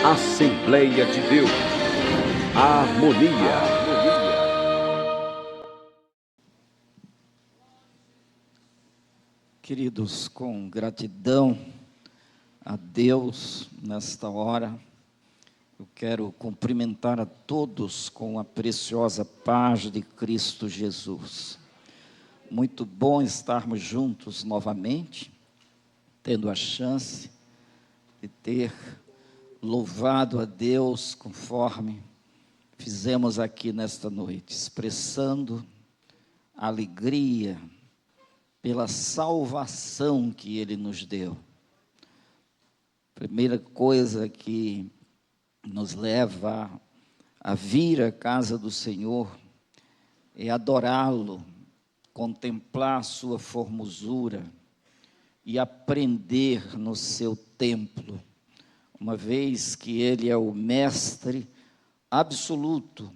Assembleia de Deus, harmonia. Queridos, com gratidão a Deus nesta hora, eu quero cumprimentar a todos com a preciosa paz de Cristo Jesus. Muito bom estarmos juntos novamente, tendo a chance de ter louvado a Deus conforme fizemos aqui nesta noite, expressando alegria pela salvação que Ele nos deu. Primeira coisa que nos leva a vir à casa do Senhor é adorá-lo, contemplar sua formosura e aprender no seu templo, uma vez que Ele é o mestre absoluto,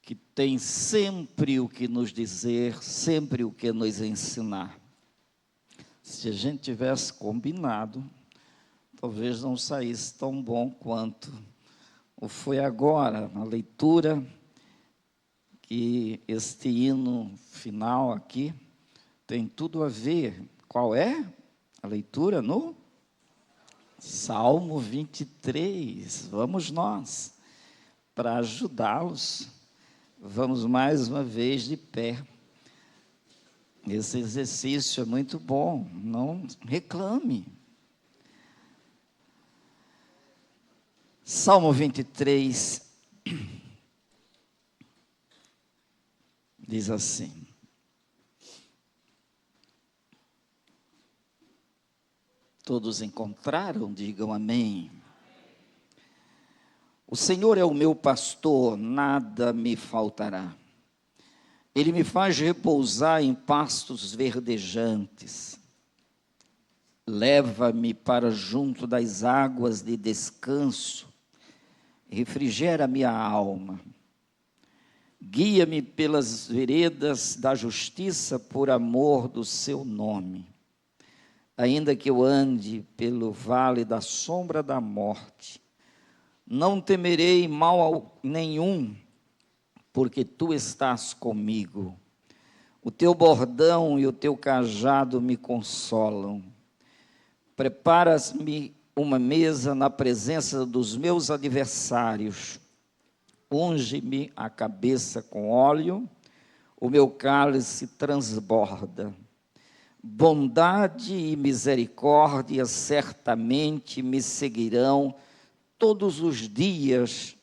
que tem sempre o que nos dizer, sempre o que nos ensinar. Se a gente tivesse combinado, talvez não saísse tão bom quanto o foi agora, a leitura, que este hino final aqui tem tudo a ver. Qual é a leitura? No Salmo 23. Vamos nós, para ajudá-los, vamos mais uma vez de pé. Esse exercício é muito bom, não reclame. Salmo 23 diz assim: todos encontraram? Digam amém. O Senhor é o meu pastor, nada me faltará. Ele me faz repousar em pastos verdejantes. Leva-me para junto das águas de descanso. Refrigera minha alma. Guia-me pelas veredas da justiça por amor do seu nome. Ainda que eu ande pelo vale da sombra da morte, não temerei mal nenhum, porque tu estás comigo. O teu bordão e o teu cajado me consolam. Preparas-me uma mesa na presença dos meus adversários. Unge-me a cabeça com óleo, o meu cálice transborda. Bondade e misericórdia certamente me seguirão todos os dias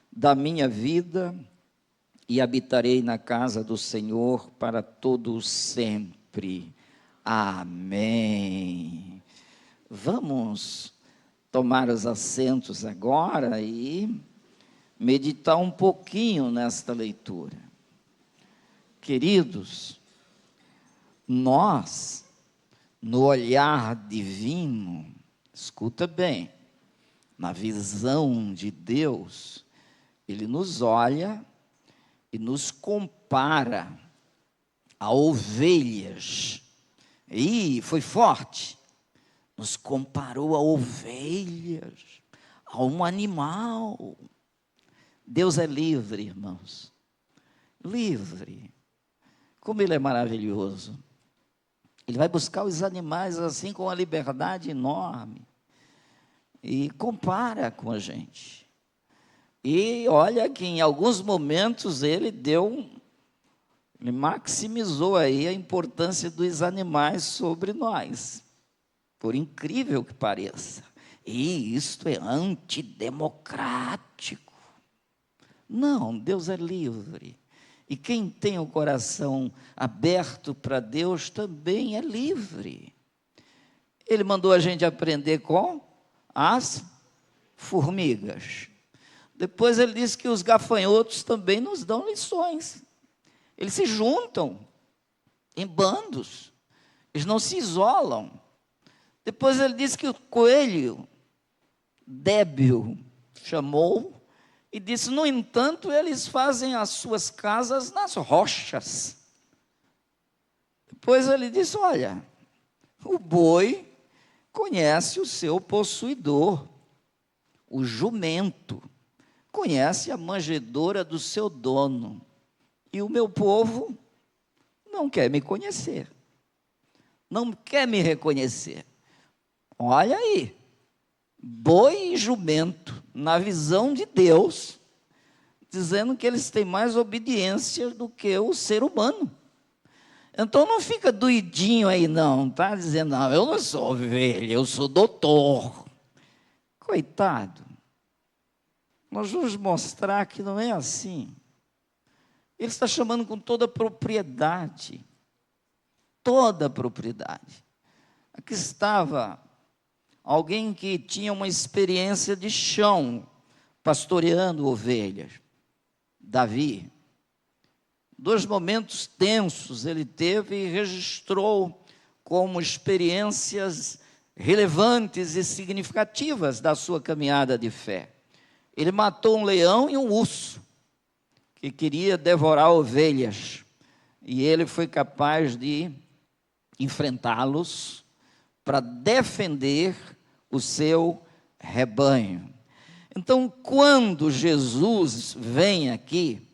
da minha vida, e habitarei na casa do Senhor para todo sempre. Amém. Vamos tomar os assentos agora e meditar um pouquinho nesta leitura. Queridos, nós, no olhar divino, escuta bem, na visão de Deus, Ele nos olha e nos compara a ovelhas. E foi forte. Nos comparou a ovelhas, a um animal. Deus é livre, irmãos. Livre. Como Ele é maravilhoso. Ele vai buscar os animais assim com uma liberdade enorme. E compara com a gente. E olha que em alguns momentos ele maximizou aí a importância dos animais sobre nós, por incrível que pareça. E isto é antidemocrático. Não, Deus é livre. E quem tem o coração aberto para Deus também é livre. Ele mandou a gente aprender com as formigas. Depois ele disse que os gafanhotos também nos dão lições. Eles se juntam em bandos. Eles não se isolam. Depois ele disse que o coelho débil chamou e disse, no entanto, eles fazem as suas casas nas rochas. Depois ele disse, olha, o boi conhece o seu possuidor. o jumento conhece a manjedoura do seu dono, e o meu povo não quer me conhecer, não quer me reconhecer. Olha aí, boi e jumento, na visão de Deus, dizendo que eles têm mais obediência do que o ser humano. Então não fica doidinho aí não, tá dizendo, não, eu não sou ovelha, eu sou doutor. Coitado, nós vamos mostrar que não é assim. Ele está chamando com toda a propriedade, toda a propriedade. Aqui estava alguém que tinha uma experiência de chão, pastoreando ovelhas, Davi. 2 momentos tensos ele teve e registrou como experiências relevantes e significativas da sua caminhada de fé. Ele matou um leão e um urso, que queria devorar ovelhas, e ele foi capaz de enfrentá-los para defender o seu rebanho. Então, quando Jesus vem aqui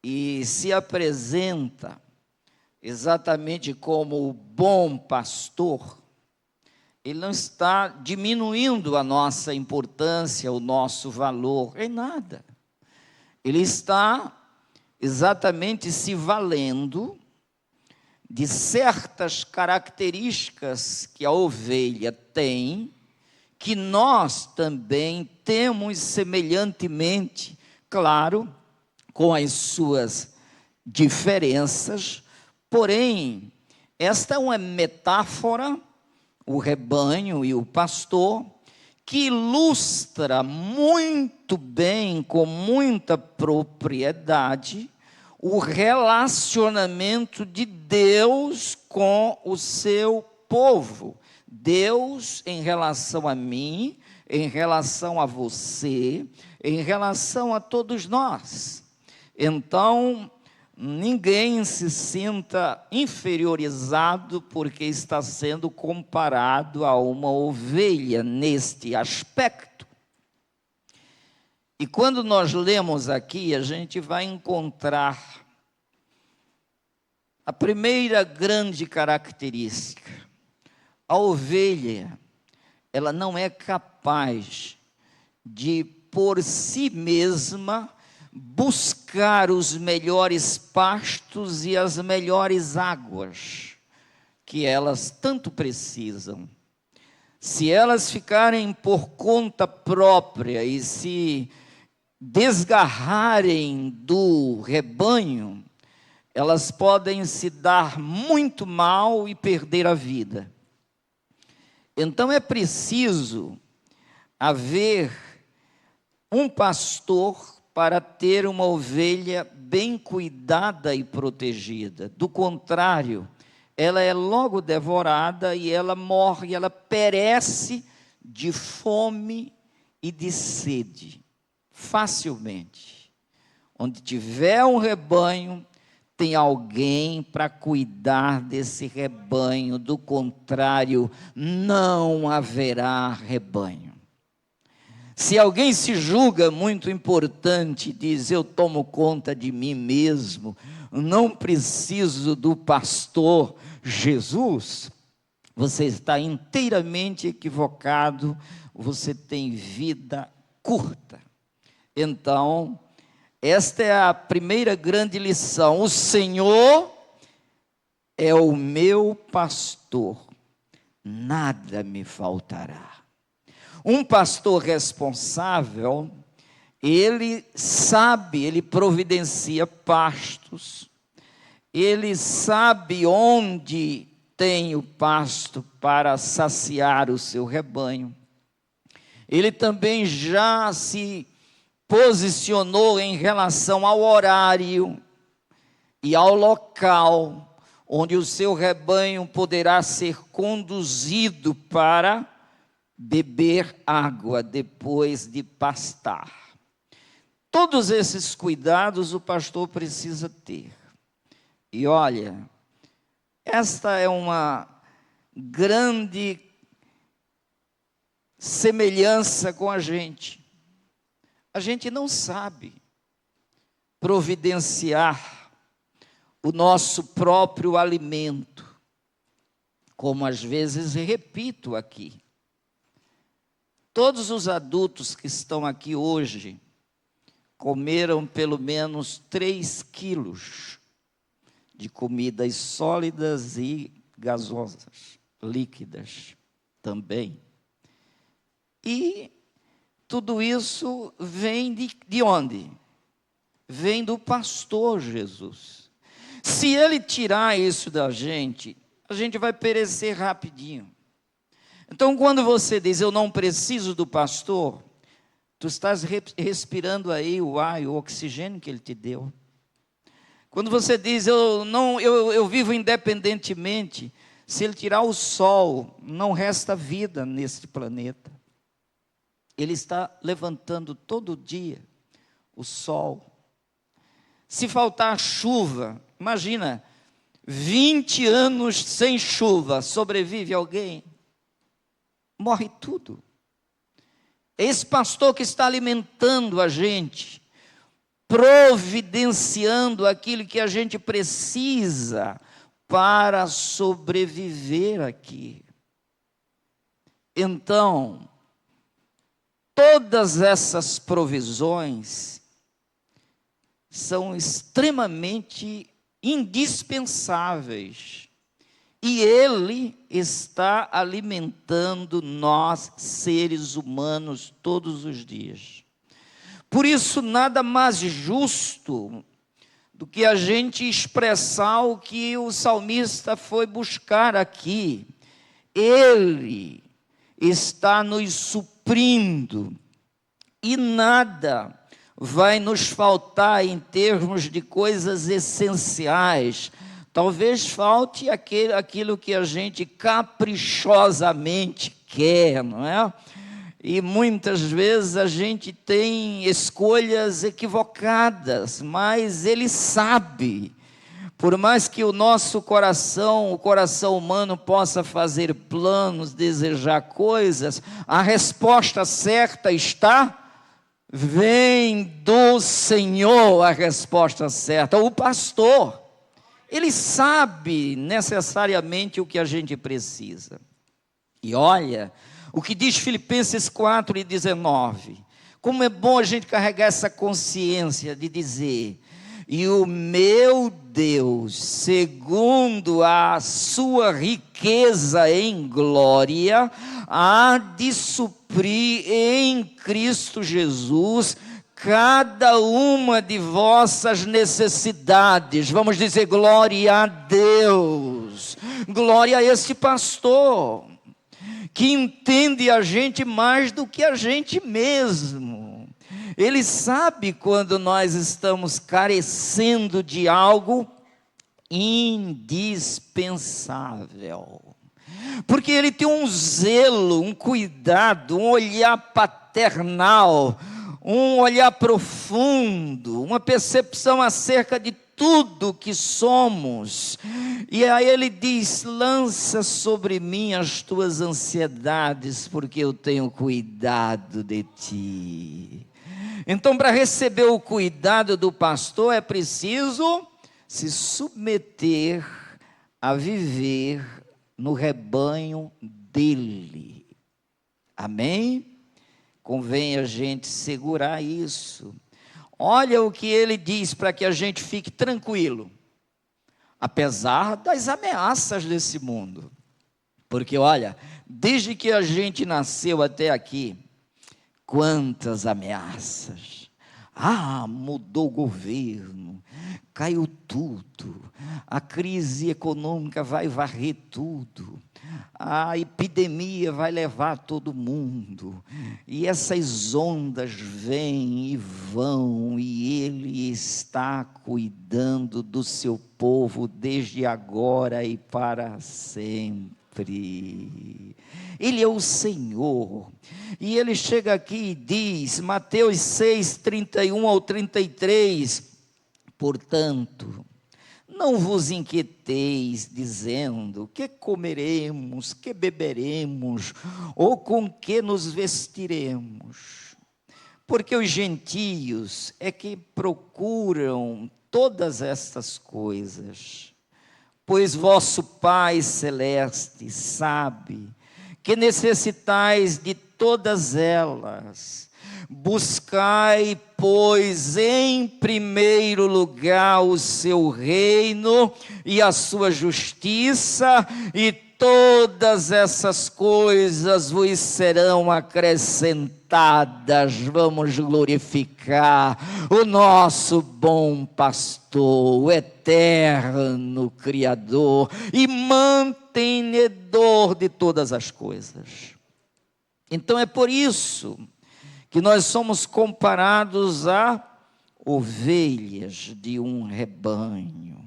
e se apresenta exatamente como o bom pastor, ele não está diminuindo a nossa importância, o nosso valor, em nada. Ele está exatamente se valendo de certas características que a ovelha tem, que nós também temos semelhantemente, claro, com as suas diferenças, porém, esta é uma metáfora, o rebanho e o pastor, que ilustra muito bem, com muita propriedade, o relacionamento de Deus com o seu povo. Deus em relação a mim, em relação a você, em relação a todos nós. Então, ninguém se sinta inferiorizado porque está sendo comparado a uma ovelha neste aspecto. E quando nós lemos aqui, a gente vai encontrar a primeira grande característica. A ovelha, ela não é capaz de, por si mesma, buscar os melhores pastos e as melhores águas que elas tanto precisam. Se elas ficarem por conta própria e se desgarrarem do rebanho, elas podem se dar muito mal e perder a vida. Então é preciso haver um pastor para ter uma ovelha bem cuidada e protegida. Do contrário, ela é logo devorada e ela morre, ela perece de fome e de sede, facilmente. Onde tiver um rebanho, tem alguém para cuidar desse rebanho, do contrário, não haverá rebanho. Se alguém se julga muito importante, diz, eu tomo conta de mim mesmo, não preciso do pastor Jesus, você está inteiramente equivocado, você tem vida curta. Então, esta é a primeira grande lição. O Senhor é o meu pastor, nada me faltará. Um pastor responsável, ele sabe, ele providencia pastos, ele sabe onde tem o pasto para saciar o seu rebanho. Ele também já se posicionou em relação ao horário e ao local onde o seu rebanho poderá ser conduzido para beber água depois de pastar. Todos esses cuidados o pastor precisa ter. E olha, esta é uma grande semelhança com a gente não sabe providenciar o nosso próprio alimento, como às vezes repito aqui. Todos os adultos que estão aqui hoje comeram pelo menos 3 quilos de comidas sólidas e gasosas, líquidas também. E tudo isso vem de onde? Vem do pastor Jesus. Se ele tirar isso da gente, a gente vai perecer rapidinho. Então, quando você diz, eu não preciso do pastor, tu estás respirando aí o ar e o oxigênio que ele te deu. Quando você diz, eu vivo independentemente, se ele tirar o sol, não resta vida neste planeta. Ele está levantando todo dia o sol. Se faltar chuva, imagina, 20 anos sem chuva, sobrevive alguém? Morre tudo. Esse pastor que está alimentando a gente, providenciando aquilo que a gente precisa para sobreviver aqui. Então, todas essas provisões são extremamente indispensáveis. E Ele está alimentando nós, seres humanos, todos os dias. Por isso, nada mais justo do que a gente expressar o que o salmista foi buscar aqui. Ele está nos suprindo e nada vai nos faltar em termos de coisas essenciais. Talvez falte aquilo que a gente caprichosamente quer, não é? E muitas vezes a gente tem escolhas equivocadas, mas Ele sabe. Por mais que o nosso coração, o coração humano possa fazer planos, desejar coisas, a resposta certa está, vem do Senhor a resposta certa, o pastor. Ele sabe necessariamente o que a gente precisa. E olha, o que diz Filipenses 4:19, como é bom a gente carregar essa consciência de dizer, e o meu Deus, segundo a sua riqueza em glória, há de suprir em Cristo Jesus cada uma de vossas necessidades. Vamos dizer glória a Deus, glória a esse pastor, que entende a gente mais do que a gente mesmo. Ele sabe quando nós estamos carecendo de algo indispensável. Porque Ele tem um zelo, um cuidado, um olhar paternal, um olhar profundo, uma percepção acerca de tudo que somos. E aí Ele diz, lança sobre mim as tuas ansiedades, porque eu tenho cuidado de ti. Então, para receber o cuidado do pastor, é preciso se submeter a viver no rebanho dele. Amém? Convém a gente segurar isso. Olha o que ele diz para que a gente fique tranquilo, apesar das ameaças desse mundo. Porque olha, desde que a gente nasceu até aqui, quantas ameaças. Mudou o governo, caiu tudo, a crise econômica vai varrer tudo, a epidemia vai levar todo mundo, e essas ondas vêm e vão, e Ele está cuidando do seu povo desde agora e para sempre. Ele é o Senhor. E ele chega aqui e diz, Mateus 6:31 ao 33, portanto, Não vos inquieteis, dizendo: que comeremos, que beberemos, ou com que nos vestiremos? Porque os gentios é que procuram todas estas coisas. Pois vosso Pai Celeste sabe que necessitais de todas elas. Buscai, pois, em primeiro lugar o seu reino e a sua justiça, e todas essas coisas vos serão acrescentadas. Vamos glorificar o nosso bom pastor, o eterno Criador e mantenedor de todas as coisas. Então é por isso que nós somos comparados a ovelhas de um rebanho.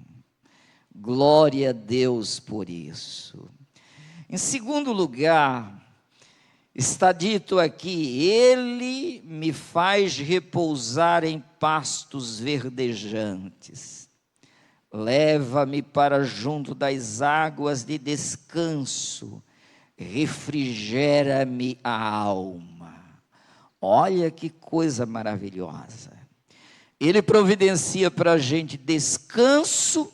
Glória a Deus por isso. Em segundo lugar, está dito aqui: Ele me faz repousar em pastos verdejantes, leva-me para junto das águas de descanso, refrigera-me a alma. Olha que coisa maravilhosa. Ele providencia para a gente descanso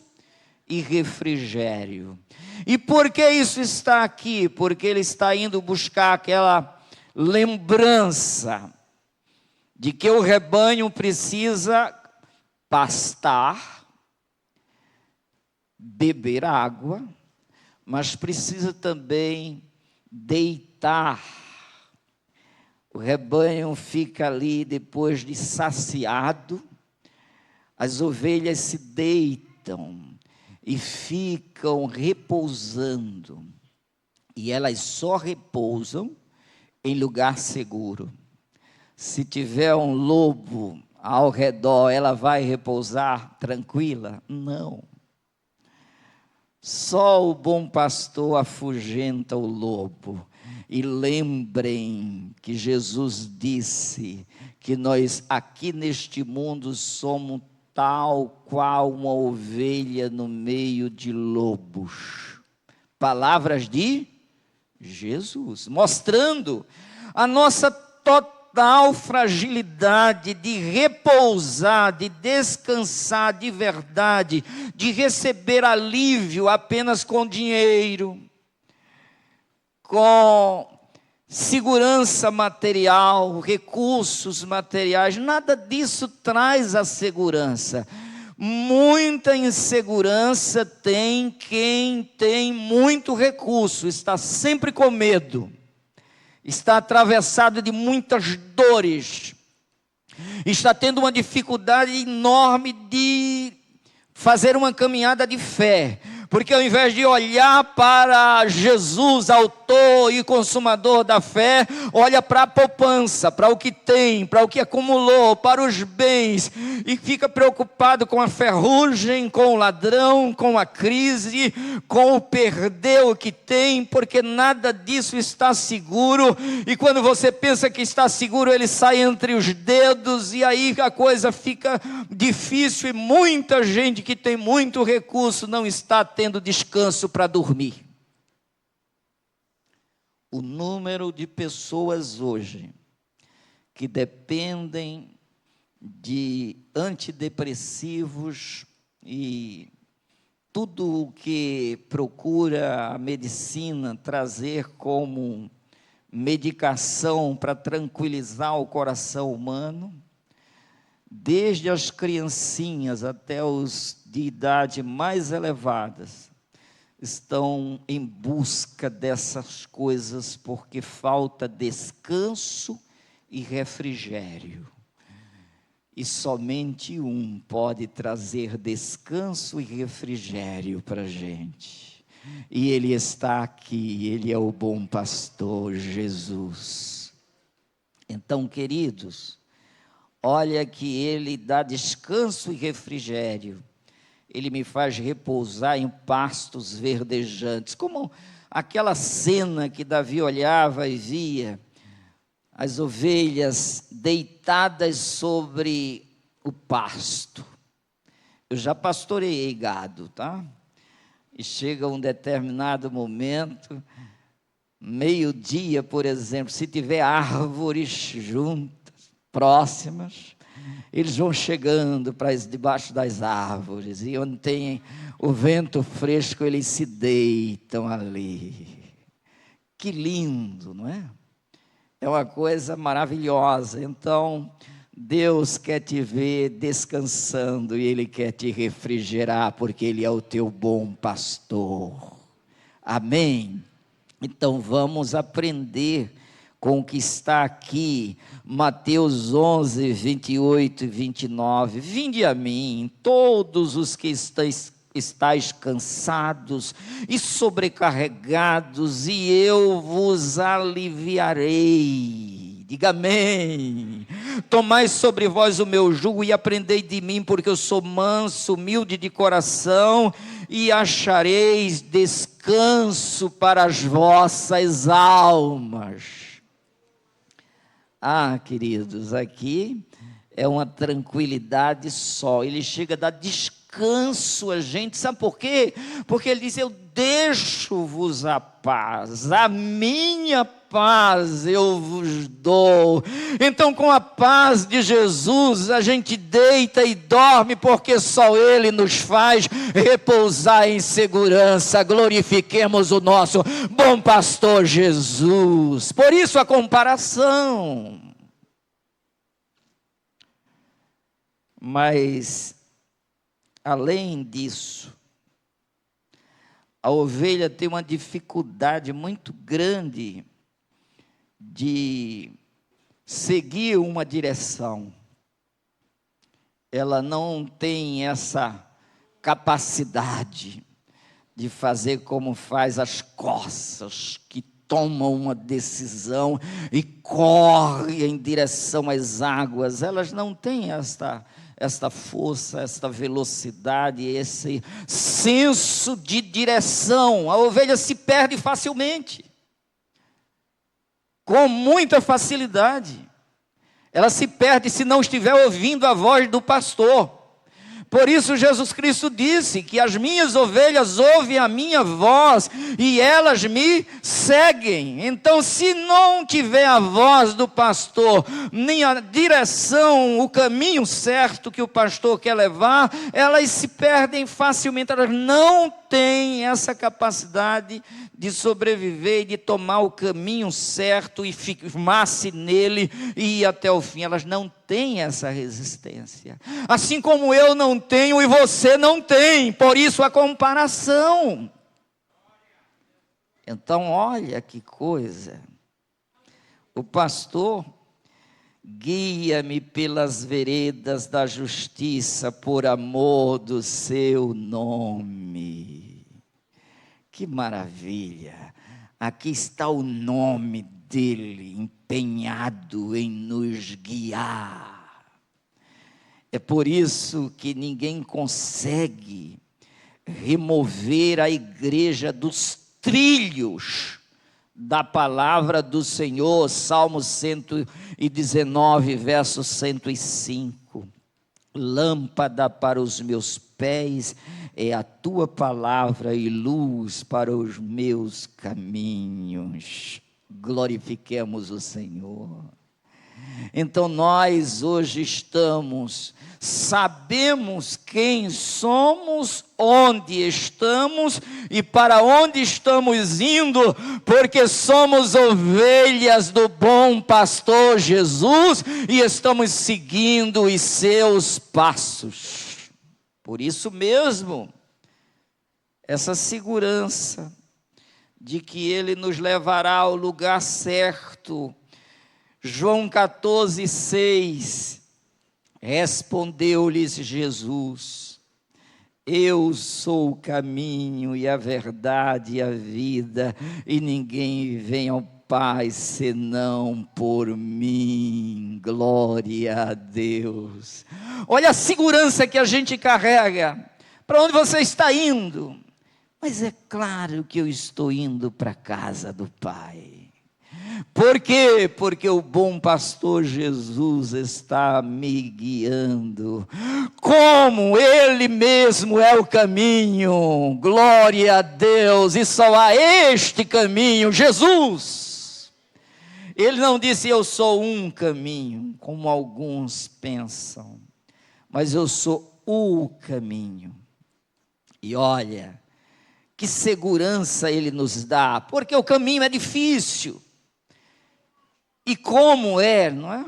e refrigério. E por que isso está aqui? Porque ele está indo buscar aquela lembrança de que o rebanho precisa pastar, beber água, mas precisa também deitar. O rebanho fica ali depois de saciado, as ovelhas se deitam e ficam repousando, e elas só repousam em lugar seguro. Se tiver um lobo ao redor, ela vai repousar tranquila? Não. Só o bom pastor afugenta o lobo. E lembrem que Jesus disse que nós aqui neste mundo somos tal qual uma ovelha no meio de lobos. Palavras de Jesus, mostrando a nossa total fragilidade de repousar, de descansar de verdade, de receber alívio apenas com dinheiro, com segurança material, recursos materiais. Nada disso traz a segurança. Muita insegurança tem quem tem muito recurso, está sempre com medo, está atravessado de muitas dores, está tendo uma dificuldade enorme de fazer uma caminhada de fé, porque ao invés de olhar para Jesus, autor e consumador da fé, olha para a poupança, para o que tem, para o que acumulou, para os bens, e fica preocupado com a ferrugem, com o ladrão, com a crise, com o perder o que tem, porque nada disso está seguro, e quando você pensa que está seguro, ele sai entre os dedos, e aí a coisa fica difícil, e muita gente que tem muito recurso não está tendo descanso para dormir. O número de pessoas hoje que dependem de antidepressivos e tudo o que procura a medicina trazer como medicação para tranquilizar o coração humano, desde as criancinhas até os de idade mais elevadas, estão em busca dessas coisas porque falta descanso e refrigério. E somente um pode trazer descanso e refrigério para a gente. E Ele está aqui, Ele é o bom pastor, Jesus. Então, queridos, olha que Ele dá descanso e refrigério. Ele me faz repousar em pastos verdejantes, como aquela cena que Davi olhava e via as ovelhas deitadas sobre o pasto, Eu já pastoreei gado, tá? E chega um determinado momento, meio-dia, por exemplo, se tiver árvores juntas, próximas, eles vão chegando para debaixo das árvores, e onde tem o vento fresco, eles se deitam ali. Que lindo, não é? É uma coisa maravilhosa. Então, Deus quer te ver descansando e Ele quer te refrigerar, porque Ele é o teu bom pastor. Amém? Então, vamos aprender com o que está aqui, Mateus 11, 28 e 29. Vinde a mim, todos os que estáis cansados e sobrecarregados, e eu vos aliviarei. Diga amém. Tomai sobre vós o meu jugo e aprendei de mim, porque eu sou manso, humilde de coração, e achareis descanso para as vossas almas. Ah, queridos, aqui é uma tranquilidade só. Ele chega a dar descanso a gente, sabe por quê? Porque ele diz: eu deixo-vos a paz, a minha paz eu vos dou. Então, com a paz de Jesus, a gente deita e dorme, porque só Ele nos faz repousar em segurança. Glorifiquemos o nosso bom pastor Jesus. Por isso a comparação. Mas, além disso, a ovelha tem uma dificuldade muito grande de seguir uma direção. Ela não tem essa capacidade de fazer como faz as corças, que tomam uma decisão e correm em direção às águas. Elas não têm esta força, esta velocidade, esse senso de direção. A ovelha se perde facilmente, com muita facilidade. Ela se perde se não estiver ouvindo a voz do pastor. Por isso Jesus Cristo disse que as minhas ovelhas ouvem a minha voz e elas me seguem. Então, se não tiver a voz do pastor, nem a direção, o caminho certo que o pastor quer levar, elas se perdem facilmente. Elas não têm essa capacidade de sobreviver e de tomar o caminho certo e firmar-se nele e ir até o fim. Elas não têm essa resistência, assim como eu não tenho e você não tem. Por isso a comparação. Então, olha que coisa. O pastor: guia-me pelas veredas da justiça, por amor do seu nome. Que maravilha! Aqui está o nome dele empenhado em nos guiar. É por isso que ninguém consegue remover a igreja dos trilhos da palavra do Senhor. Salmo 119, verso 105. Lâmpada para os meus pés é a tua palavra e luz para os meus caminhos. Glorifiquemos o Senhor. Então nós hoje sabemos quem somos, onde estamos e para onde estamos indo, porque somos ovelhas do bom pastor Jesus e estamos seguindo os seus passos. Por isso mesmo, essa segurança de que Ele nos levará ao lugar certo. João 14, 6, respondeu-lhes Jesus: eu sou o caminho e a verdade e a vida, e ninguém vem ao Pai senão por mim. Glória a Deus. Olha a segurança que a gente carrega. Para onde você está indo? Mas é claro que eu estou indo para a casa do Pai. Por quê? Porque o bom pastor Jesus está me guiando. Com como Ele mesmo é o caminho. Glória a Deus, e só há este caminho, Jesus. Ele não disse eu sou um caminho, como alguns pensam, mas eu sou o caminho. E olha, que segurança Ele nos dá, porque o caminho é difícil. E como é, não é?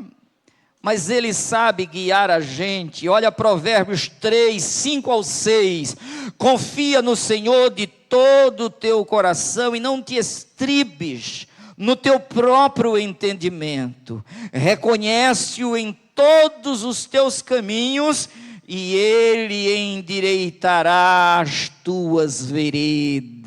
Mas Ele sabe guiar a gente. Olha Provérbios 3, 5 ao 6. Confia no Senhor de todo o teu coração e não te estribes no teu próprio entendimento. Reconhece-o em todos os teus caminhos e Ele endireitará as tuas veredas.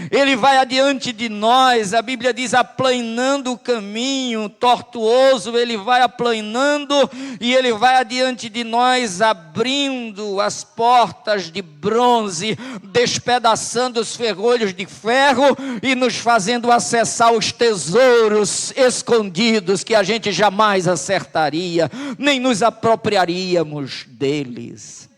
Ele vai adiante de nós, a Bíblia diz, aplanando o caminho tortuoso, Ele vai aplanando e Ele vai adiante de nós, abrindo as portas de bronze, despedaçando os ferrolhos de ferro e nos fazendo acessar os tesouros escondidos que a gente jamais acertaria, nem nos apropriaríamos deles.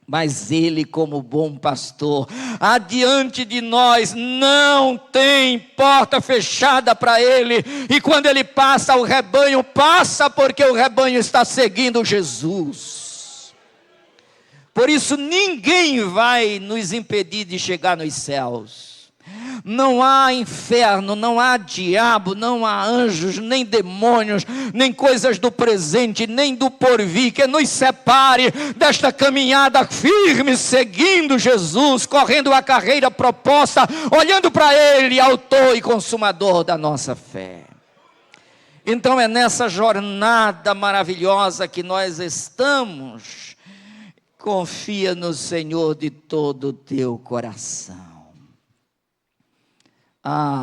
Mas Ele, como bom pastor, adiante de nós não tem porta fechada para Ele, e quando Ele passa, o rebanho passa, porque o rebanho está seguindo Jesus. Por isso ninguém vai nos impedir de chegar nos céus. Não há inferno, não há diabo, não há anjos, nem demônios, nem coisas do presente, nem do porvir, que nos separe desta caminhada firme, seguindo Jesus, correndo a carreira proposta, olhando para Ele, autor e consumador da nossa fé. Então é nessa jornada maravilhosa que nós estamos. Confia no Senhor de todo o teu coração.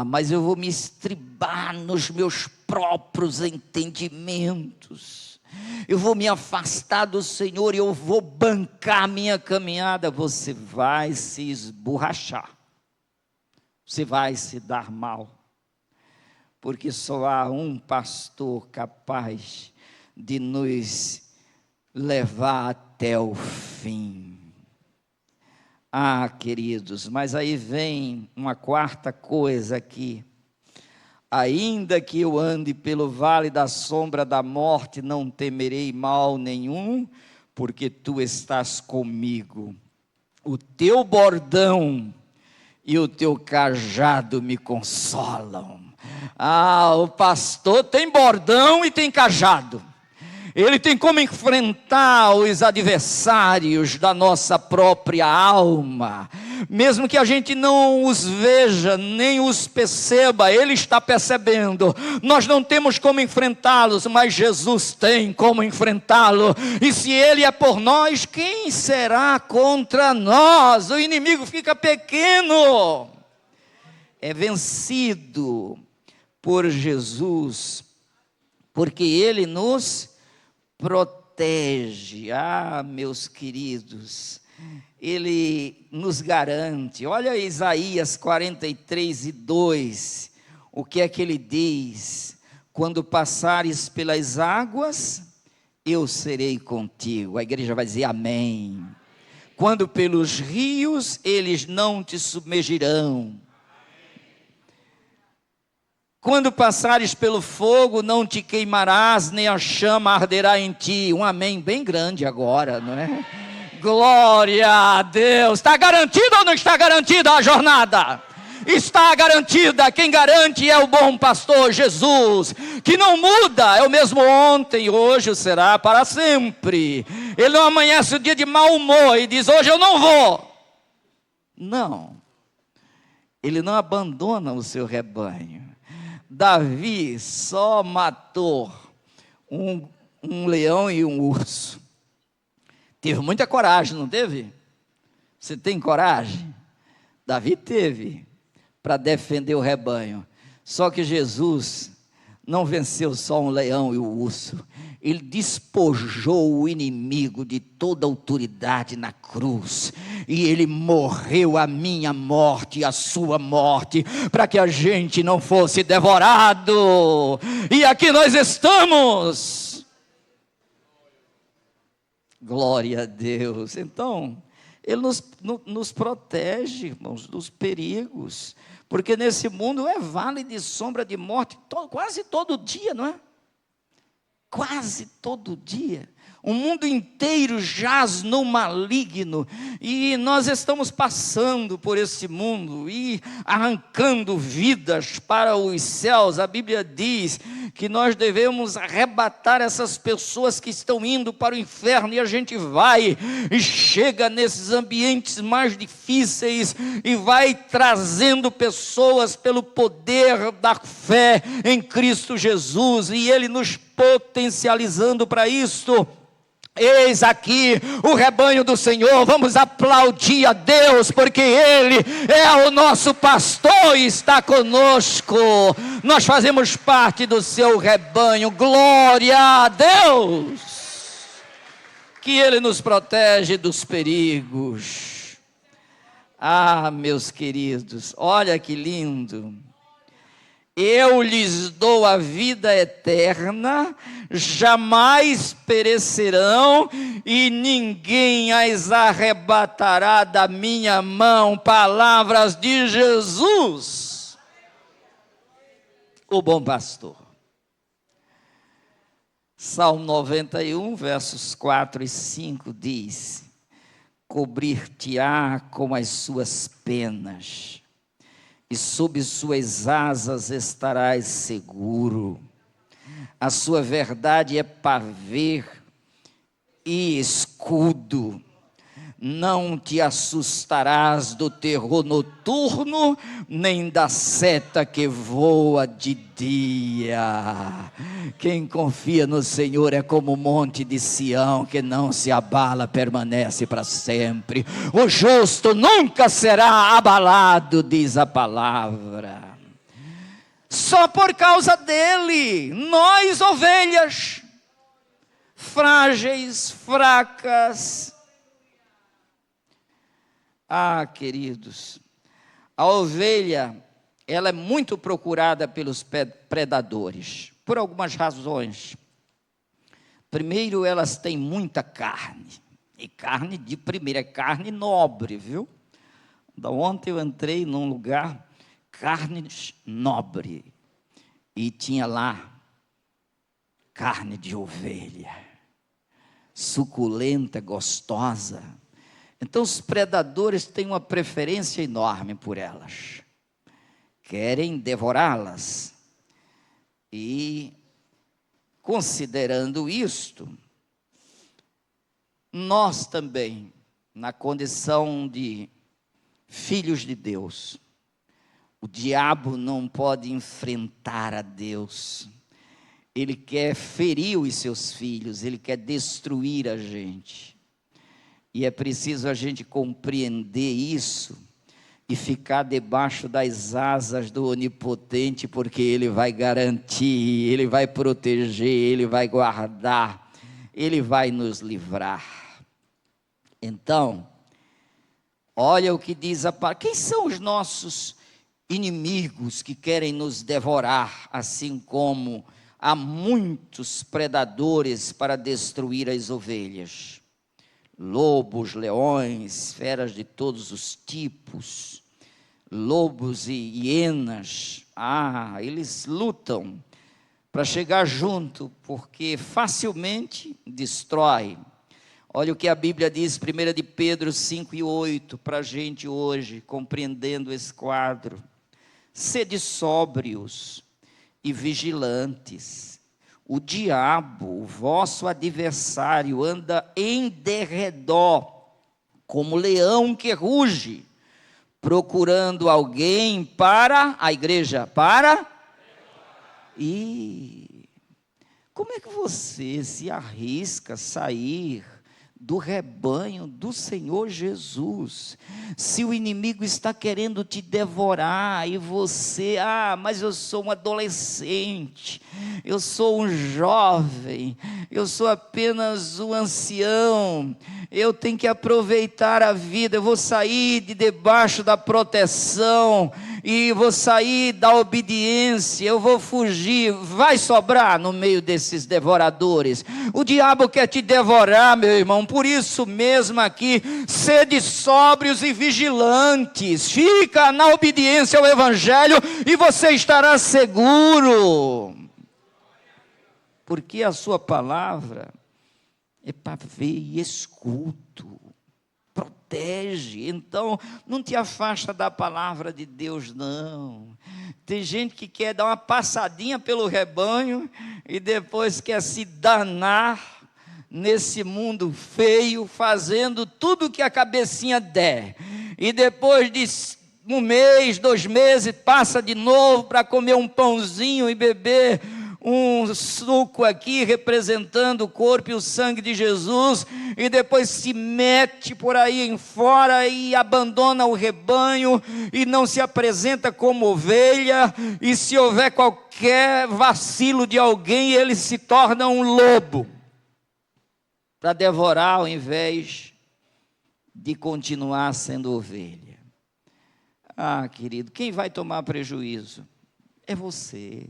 Mas eu vou me estribar nos meus próprios entendimentos. Eu vou me afastar do Senhor e eu vou bancar a minha caminhada. Você vai se esborrachar. Você vai se dar mal. Porque só há um pastor capaz de nos levar até o fim. Queridos, mas aí vem uma quarta coisa aqui. Ainda que eu ande pelo vale da sombra da morte, não temerei mal nenhum, porque tu estás comigo. O teu bordão e o teu cajado me consolam. O pastor tem bordão e tem cajado. Ele tem como enfrentar os adversários da nossa própria alma. Mesmo que a gente não os veja, nem os perceba, Ele está percebendo. Nós não temos como enfrentá-los, mas Jesus tem como enfrentá-lo. E se Ele é por nós, quem será contra nós? O inimigo fica pequeno. É vencido por Jesus, porque Ele nos protege. Meus queridos, Ele nos garante. Olha Isaías 43:2, o que é que Ele diz? Quando passares pelas águas, eu serei contigo. A igreja vai dizer amém. Quando pelos rios, eles não te submergirão. Quando passares pelo fogo, não te queimarás, nem a chama arderá em ti. Um amém bem grande agora, não é? Glória a Deus. Está garantido ou não está garantida a jornada? Está garantida. Quem garante é o bom pastor Jesus, que não muda, é o mesmo ontem, hoje, será para sempre. Ele não amanhece o dia de mau humor e diz, hoje eu não vou. Não, Ele não abandona o seu rebanho. Davi só matou um leão e um urso. Teve muita coragem, não teve? Você tem coragem? Davi teve, para defender o rebanho. Só que Jesus não venceu só um leão e o urso. Ele despojou o inimigo de toda autoridade na cruz. E Ele morreu a minha morte e a sua morte, para que a gente não fosse devorado. E aqui nós estamos. Glória a Deus. Então, Ele nos protege, irmãos, dos perigos, porque nesse mundo é vale de sombra de morte, quase todo dia, não é? Quase todo dia. O mundo inteiro jaz no maligno, e nós estamos passando por esse mundo e arrancando vidas para os céus. A Bíblia diz que nós devemos arrebatar essas pessoas que estão indo para o inferno, e a gente vai e chega nesses ambientes mais difíceis e vai trazendo pessoas pelo poder da fé em Cristo Jesus, e Ele nos potencializando para isto. Eis aqui o rebanho do Senhor, vamos aplaudir a Deus, porque Ele é o nosso pastor e está conosco, nós fazemos parte do seu rebanho. Glória a Deus, que Ele nos protege dos perigos. Ah, meus queridos, olha que lindo. Eu lhes dou a vida eterna, jamais perecerão, e ninguém as arrebatará da minha mão. Palavras de Jesus, o bom pastor. Salmo 91, versos 4 e 5 diz: cobrir-te-á com as suas penas, e sob suas asas estarás seguro. A sua verdade é pavê e escudo. Não te assustarás do terror noturno, nem da seta que voa de dia. Quem confia no Senhor é como o monte de Sião, que não se abala, permanece para sempre. O justo nunca será abalado, diz a palavra. Só por causa dele, nós ovelhas, frágeis, fracas. Ah, queridos, a ovelha, ela é muito procurada pelos predadores, por algumas razões. Primeiro, elas têm muita carne, e carne de primeira, carne nobre, viu? Ontem eu entrei num lugar, carne nobre, e tinha lá carne de ovelha, suculenta, gostosa. Então os predadores têm uma preferência enorme por elas, querem devorá-las. E considerando isto, nós também, na condição de filhos de Deus, o diabo não pode enfrentar a Deus. Ele quer ferir os seus filhos, ele quer destruir a gente. E é preciso a gente compreender isso e ficar debaixo das asas do Onipotente, porque Ele vai garantir, Ele vai proteger, Ele vai guardar, Ele vai nos livrar. Então, olha o que diz a palavra. Quem são os nossos inimigos que querem nos devorar, assim como há muitos predadores para destruir as ovelhas? Lobos, leões, feras de todos os tipos, lobos e hienas. Eles lutam para chegar junto, porque facilmente destrói. Olha o que a Bíblia diz, 1 de Pedro 5 e 8, para a gente hoje, compreendendo esse quadro. Sede sóbrios e vigilantes. O diabo, o vosso adversário, anda em derredor, como leão que ruge, procurando alguém para a igreja, E como é que você se arrisca a sair do rebanho do Senhor Jesus, se o inimigo está querendo te devorar, e você, mas eu sou um adolescente, eu sou um jovem, eu sou apenas um ancião, eu tenho que aproveitar a vida, eu vou sair de debaixo da proteção, e vou sair da obediência, eu vou fugir, vai sobrar no meio desses devoradores. O diabo quer te devorar, meu irmão. Por isso mesmo aqui, sede sóbrios e vigilantes, fica na obediência ao evangelho e você estará seguro, porque a sua palavra é pavê e escudo, protege. Então não te afasta da palavra de Deus, não. Tem gente que quer dar uma passadinha pelo rebanho e depois quer se danar nesse mundo feio, fazendo tudo que a cabecinha der, e depois de 1 mês, 2 meses, passa de novo para comer um pãozinho e beber um suco aqui representando o corpo e o sangue de Jesus, e depois se mete por aí em fora e abandona o rebanho e não se apresenta como ovelha, e se houver qualquer vacilo de alguém, ele se torna um lobo para devorar ao invés de continuar sendo ovelha. Ah, querido, quem vai tomar prejuízo? É você.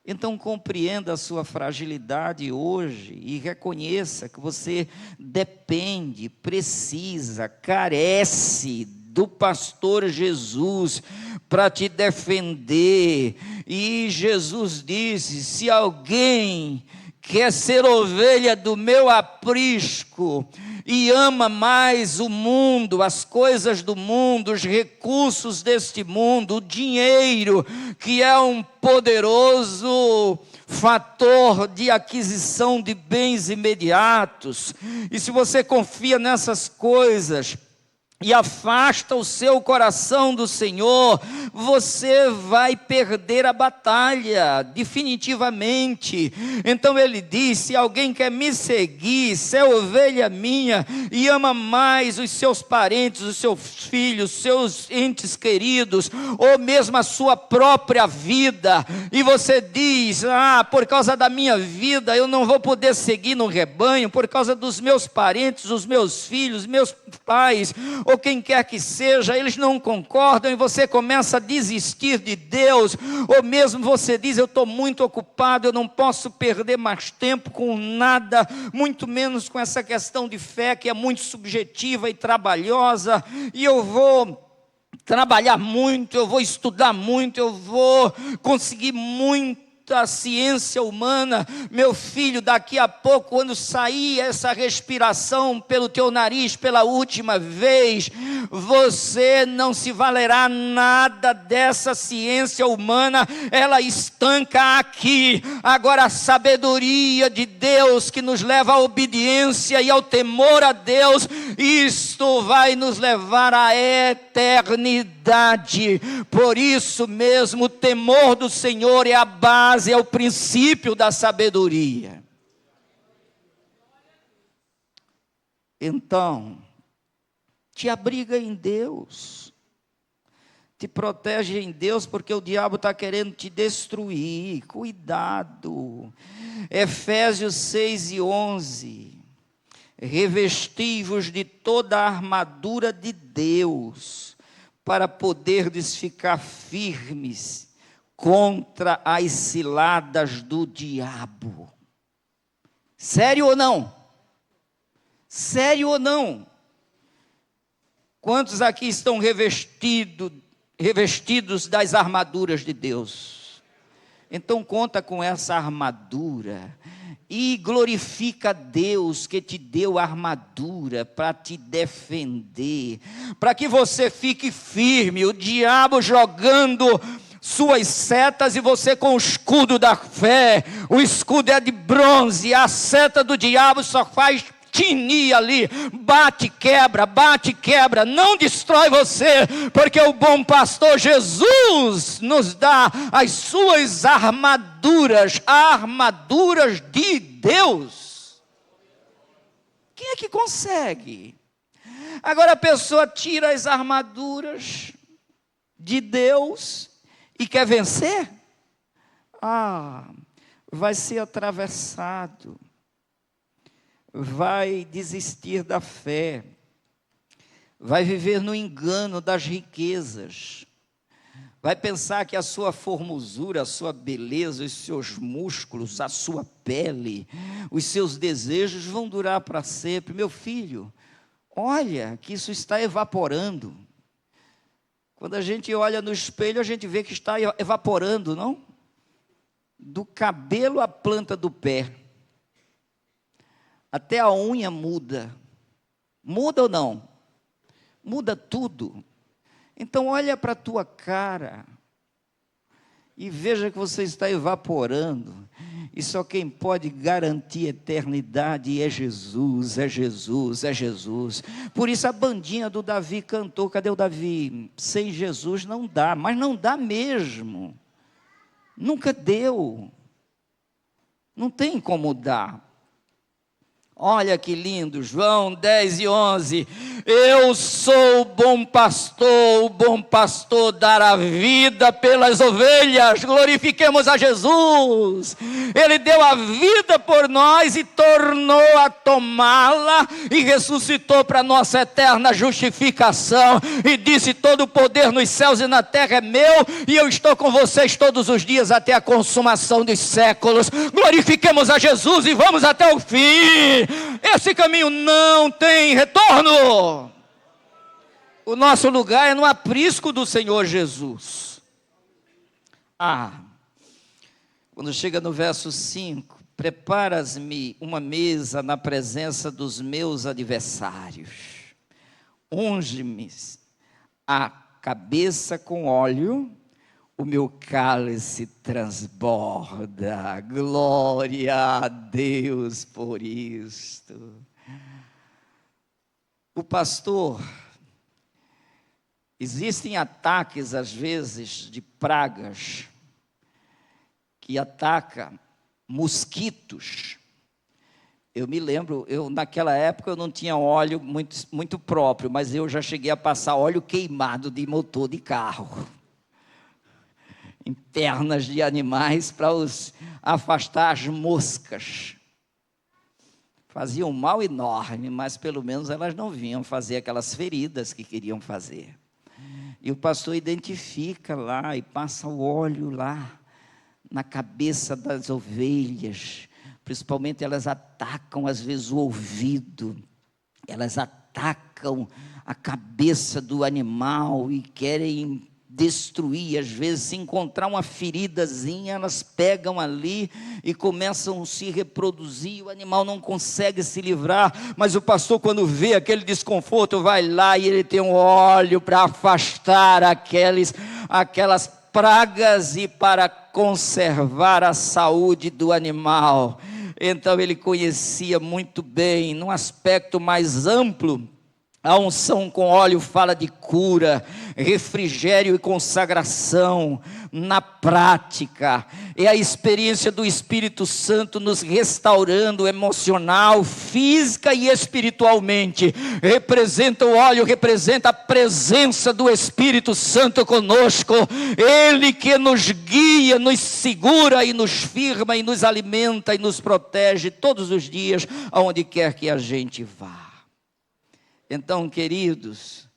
Então compreenda a sua fragilidade hoje e reconheça que você depende, precisa, carece do pastor Jesus para te defender. E Jesus disse: se alguém quer ser ovelha do meu aprisco e ama mais o mundo, as coisas do mundo, os recursos deste mundo, o dinheiro, que é um poderoso fator de aquisição de bens imediatos, e se você confia nessas coisas e afasta o seu coração do Senhor, você vai perder a batalha, definitivamente. Então ele disse: se alguém quer me seguir, se é ovelha minha, e ama mais os seus parentes, os seus filhos, seus entes queridos, ou mesmo a sua própria vida, e você diz: por causa da minha vida, eu não vou poder seguir no rebanho, por causa dos meus parentes, os meus filhos, meus pais, ou quem quer que seja, eles não concordam, e você começa a desistir de Deus, ou mesmo você diz: eu estou muito ocupado, eu não posso perder mais tempo com nada, muito menos com essa questão de fé que é muito subjetiva e trabalhosa, e eu vou trabalhar muito, eu vou estudar muito, eu vou conseguir muita ciência humana. Meu filho, daqui a pouco, quando sair essa respiração pelo teu nariz pela última vez, você não se valerá nada dessa ciência humana, ela estanca aqui. Agora a sabedoria de Deus, que nos leva à obediência e ao temor a Deus, isto vai nos levar à eternidade. Por isso mesmo, o temor do Senhor é a base, é o princípio da sabedoria. Então, te abriga em Deus, te protege em Deus, porque o diabo está querendo te destruir. Cuidado. Efésios 6:11. Revesti-vos de toda a armadura de Deus, para poderdes ficar firmes contra as ciladas do diabo. Sério ou não? Sério ou não? Quantos aqui estão revestidos das armaduras de Deus? Então conta com essa armadura e glorifica a Deus que te deu a armadura para te defender, para que você fique firme, o diabo jogando suas setas e você com o escudo da fé. O escudo é de bronze, a seta do diabo só faz tinir ali, bate, quebra, não destrói você, porque o bom pastor Jesus nos dá as suas armaduras, armaduras de Deus. Quem é que consegue? Agora a pessoa tira as armaduras de Deus e quer vencer? Vai ser atravessado, vai desistir da fé, vai viver no engano das riquezas, vai pensar que a sua formosura, a sua beleza, os seus músculos, a sua pele, os seus desejos vão durar para sempre. Meu filho, olha que isso está evaporando. Quando a gente olha no espelho, a gente vê que está evaporando, não? Do cabelo à planta do pé. Até a unha muda. Muda ou não? Muda tudo. Então olha para a tua cara e veja que você está evaporando. E só quem pode garantir eternidade é Jesus, é Jesus, é Jesus. Por isso a bandinha do Davi cantou. Cadê o Davi? Sem Jesus não dá, mas não dá mesmo. Nunca deu. Não tem como dar. Olha que lindo, João 10:11, eu sou o bom pastor dará vida pelas ovelhas, glorifiquemos a Jesus, Ele deu a vida por nós e tornou a tomá-la, e ressuscitou para nossa eterna justificação, e disse, todo o poder nos céus e na terra é meu, e eu estou com vocês todos os dias até a consumação dos séculos, glorifiquemos a Jesus e vamos até o fim. Esse caminho não tem retorno. O nosso lugar é no aprisco do Senhor Jesus. Quando chega no verso 5, preparas-me uma mesa na presença dos meus adversários, unge-me a cabeça com óleo, o meu cálice transborda, glória a Deus por isto. O pastor, existem ataques às vezes de pragas, que atacam mosquitos. Eu me lembro, naquela época eu não tinha óleo muito próprio, mas eu já cheguei a passar óleo queimado de motor de carro. Em pernas de animais para afastar as moscas. Fazia um mal enorme, mas pelo menos elas não vinham fazer aquelas feridas que queriam fazer. E o pastor identifica lá e passa o óleo lá na cabeça das ovelhas. Principalmente elas atacam às vezes o ouvido, elas atacam a cabeça do animal e querem destruir. Às vezes, se encontrar uma feridazinha, elas pegam ali e começam a se reproduzir, o animal não consegue se livrar, mas o pastor, quando vê aquele desconforto, vai lá e ele tem um óleo para afastar aquelas pragas e para conservar a saúde do animal. Então ele conhecia muito bem, num aspecto mais amplo. A unção com óleo fala de cura, refrigério e consagração. Na prática, é a experiência do Espírito Santo nos restaurando emocional, física e espiritualmente. O óleo representa a presença do Espírito Santo conosco. Ele que nos guia, nos segura e nos firma e nos alimenta e nos protege todos os dias, aonde quer que a gente vá. Então, queridos,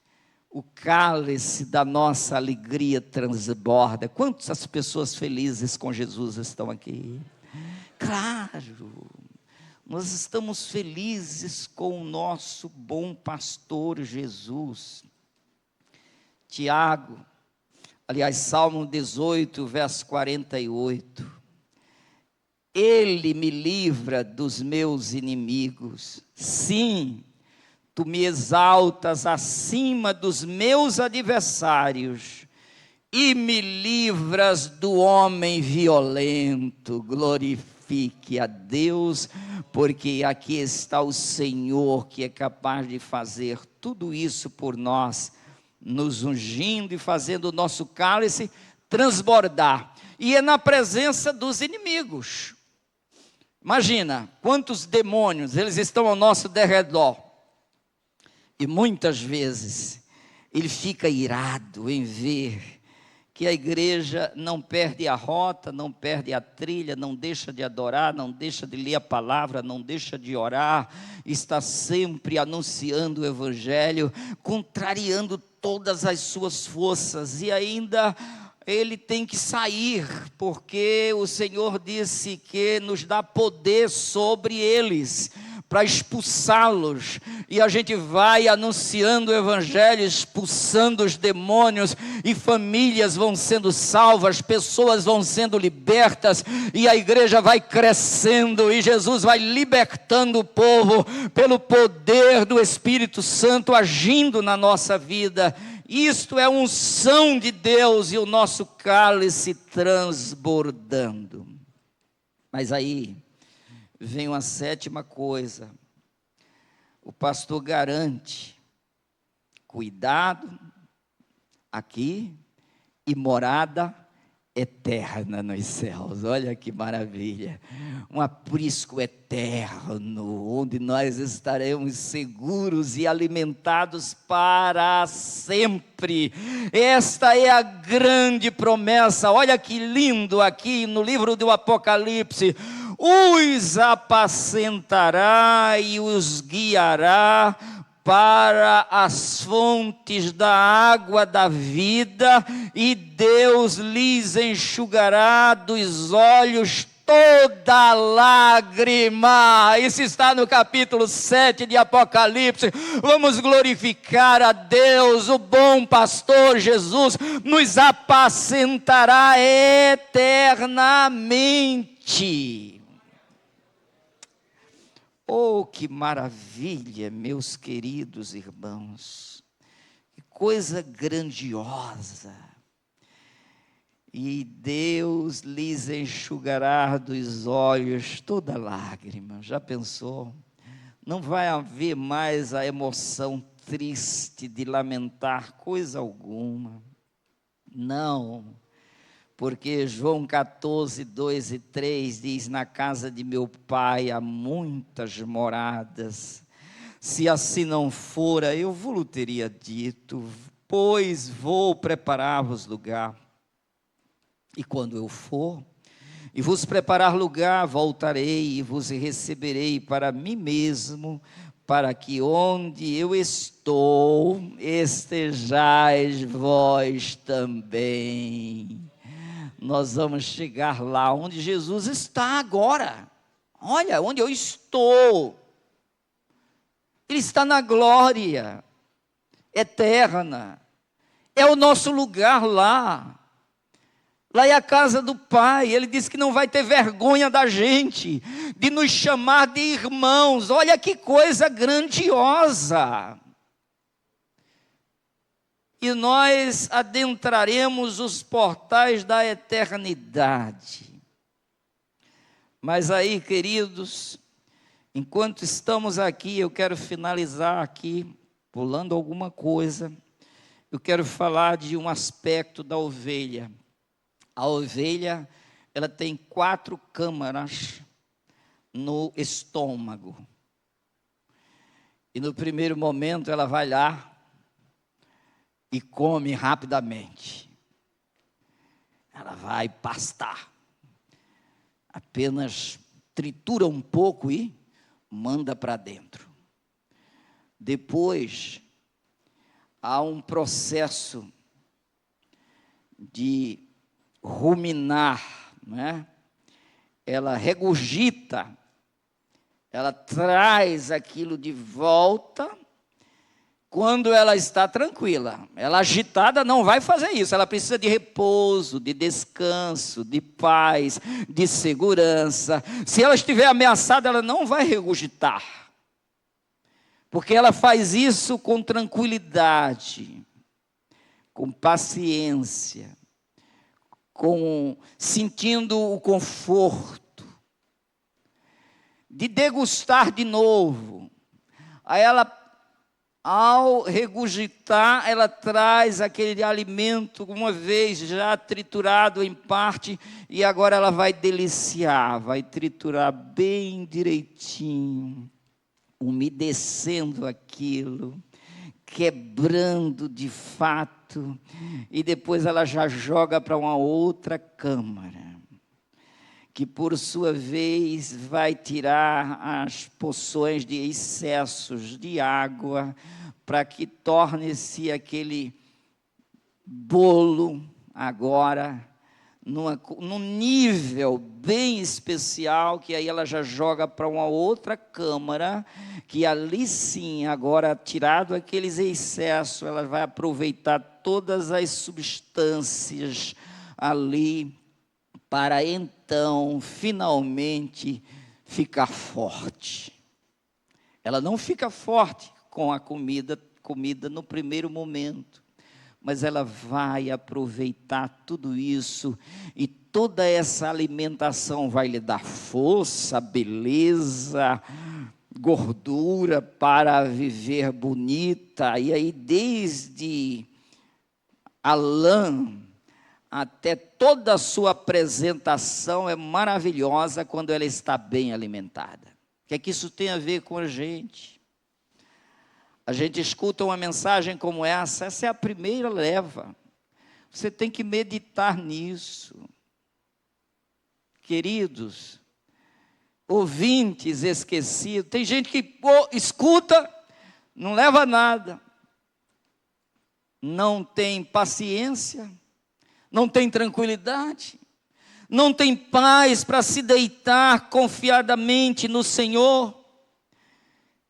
o cálice da nossa alegria transborda. Quantas pessoas felizes com Jesus estão aqui? Claro, nós estamos felizes com o nosso bom pastor Jesus. Salmo 18, verso 48. Ele me livra dos meus inimigos. Sim, Tu me exaltas acima dos meus adversários e me livras do homem violento. Glorifique a Deus, porque aqui está o Senhor que é capaz de fazer tudo isso por nós, nos ungindo e fazendo o nosso cálice transbordar. E é na presença dos inimigos. Imagina, quantos demônios, eles estão ao nosso derredor. E muitas vezes ele fica irado em ver que a igreja não perde a rota, não perde a trilha, não deixa de adorar, não deixa de ler a palavra, não deixa de orar, está sempre anunciando o evangelho, contrariando todas as suas forças, e ainda ele tem que sair, porque o Senhor disse que nos dá poder sobre eles, para expulsá-los, e a gente vai anunciando o evangelho, expulsando os demônios, e famílias vão sendo salvas, pessoas vão sendo libertas, e a igreja vai crescendo, e Jesus vai libertando o povo, pelo poder do Espírito Santo agindo na nossa vida. Isto é unção de Deus, e o nosso cálice transbordando. Mas aí vem uma sétima coisa. O pastor garante cuidado aqui e morada eterna nos céus. Olha que maravilha, um aprisco eterno, onde nós estaremos seguros e alimentados para sempre. Esta é a grande promessa. Olha que lindo aqui no livro do Apocalipse: os apacentará e os guiará para as fontes da água da vida, e Deus lhes enxugará dos olhos toda lágrima. Isso está no capítulo 7 de Apocalipse. Vamos glorificar a Deus. O bom pastor Jesus nos apacentará eternamente. Oh, que maravilha, meus queridos irmãos, que coisa grandiosa. E Deus lhes enxugará dos olhos toda lágrima. Já pensou? Não vai haver mais a emoção triste de lamentar coisa alguma. Não. Porque João 14, 2 e 3 diz: na casa de meu pai há muitas moradas, se assim não fora, eu vos teria dito, pois vou preparar-vos lugar. E quando eu for, e vos preparar lugar, voltarei e vos receberei para mim mesmo, para que onde eu estou, estejais vós também. Nós vamos chegar lá onde Jesus está agora. Olha, onde eu estou. Ele está na glória eterna. É o nosso lugar lá. Lá é a casa do Pai. Ele disse que não vai ter vergonha da gente, de nos chamar de irmãos. Olha que coisa grandiosa. E nós adentraremos os portais da eternidade. Mas aí, queridos, enquanto estamos aqui, eu quero finalizar aqui, pulando alguma coisa. Eu quero falar de um aspecto da ovelha. A ovelha, ela tem 4 câmaras no estômago. E no primeiro momento ela vai lá e come rapidamente. Ela vai pastar. Apenas tritura um pouco e manda para dentro. Depois, há um processo de ruminar, né? Ela regurgita, ela traz aquilo de volta. Quando ela está tranquila, ela agitada não vai fazer isso, ela precisa de repouso, de descanso, de paz, de segurança. Se ela estiver ameaçada, ela não vai regurgitar, porque ela faz isso com tranquilidade, com paciência, sentindo o conforto, de degustar de novo. Aí ela, ao regurgitar, ela traz aquele alimento, uma vez já triturado em parte, e agora ela vai deliciar, vai triturar bem direitinho, umedecendo aquilo, quebrando de fato, e depois ela já joga para uma outra câmara, que por sua vez vai tirar as porções de excessos de água, para que torne-se aquele bolo, agora num nível bem especial, que aí ela já joga para uma outra câmara, que ali sim, agora tirado aqueles excessos, ela vai aproveitar todas as substâncias ali, para então, finalmente, ficar forte. Ela não fica forte com a comida no primeiro momento, mas ela vai aproveitar tudo isso, e toda essa alimentação vai lhe dar força, beleza, gordura para viver bonita. E aí desde a lã até toda a sua apresentação é maravilhosa quando ela está bem alimentada. O que é que isso tem a ver com a gente? A gente escuta uma mensagem como essa é a primeira leva. Você tem que meditar nisso. Queridos, ouvintes esquecidos, tem gente que escuta, não leva a nada, não tem paciência, não tem tranquilidade, não tem paz para se deitar confiadamente no Senhor.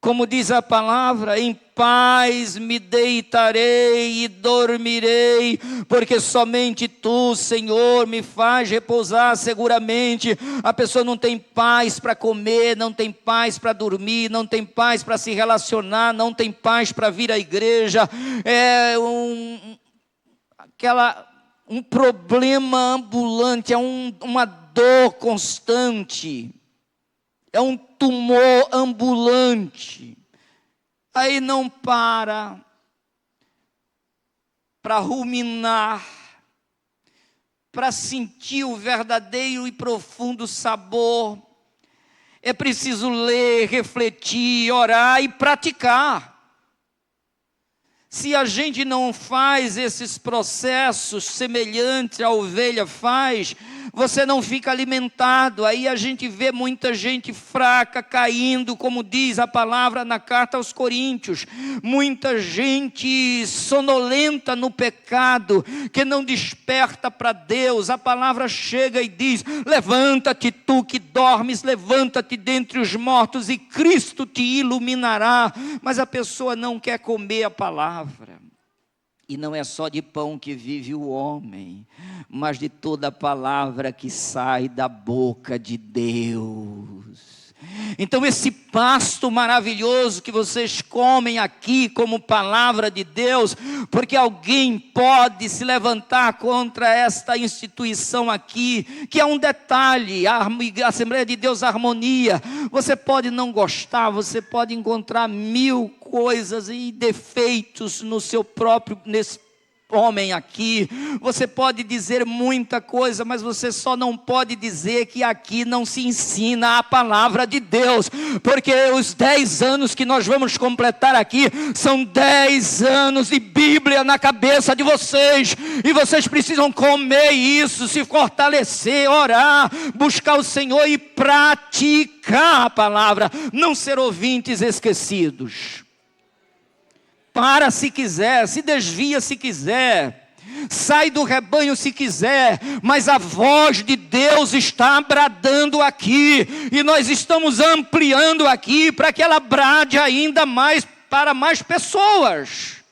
Como diz a palavra, em paz me deitarei e dormirei, porque somente Tu, Senhor, me faz repousar seguramente. A pessoa não tem paz para comer, não tem paz para dormir, não tem paz para se relacionar, não tem paz para vir à igreja. É um problema ambulante, é uma dor constante. É um tumor ambulante. Aí não para ruminar, para sentir o verdadeiro e profundo sabor. É preciso ler, refletir, orar e praticar. Se a gente não faz esses processos semelhantes à ovelha faz, você não fica alimentado. Aí a gente vê muita gente fraca caindo, como diz a palavra na carta aos Coríntios. Muita gente sonolenta no pecado, que não desperta para Deus. A palavra chega e diz: levanta-te tu que dormes, levanta-te dentre os mortos e Cristo te iluminará. Mas a pessoa não quer comer a palavra. E não é só de pão que vive o homem, mas de toda a palavra que sai da boca de Deus. Então esse pasto maravilhoso que vocês comem aqui como palavra de Deus, porque alguém pode se levantar contra esta instituição aqui, que é um detalhe, a Assembleia de Deus Harmonia. Você pode não gostar, você pode encontrar 1000 coisas e defeitos no seu próprio, nesse homem aqui, você pode dizer muita coisa, mas você só não pode dizer que aqui não se ensina a palavra de Deus, porque os 10 anos que nós vamos completar aqui, são 10 anos de Bíblia na cabeça de vocês, e vocês precisam comer isso, se fortalecer, orar, buscar o Senhor e praticar a palavra, não ser ouvintes esquecidos. Para se quiser, se desvia se quiser, sai do rebanho se quiser, mas a voz de Deus está bradando aqui, e nós estamos ampliando aqui, para que ela brade ainda mais para mais pessoas.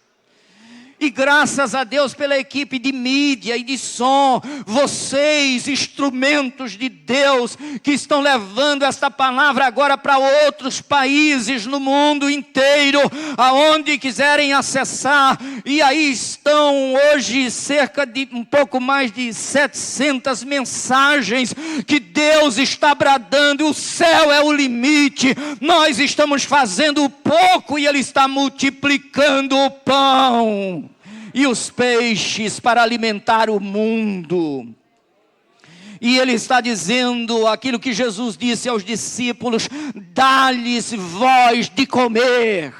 E graças a Deus pela equipe de mídia e de som, vocês, instrumentos de Deus, que estão levando esta palavra agora para outros países no mundo inteiro, aonde quiserem acessar. E aí estão hoje cerca de um pouco mais de 700 mensagens que Deus está bradando. O céu é o limite, nós estamos fazendo pouco e Ele está multiplicando o pão e os peixes para alimentar o mundo. E Ele está dizendo aquilo que Jesus disse aos discípulos: dá-lhes voz de comer.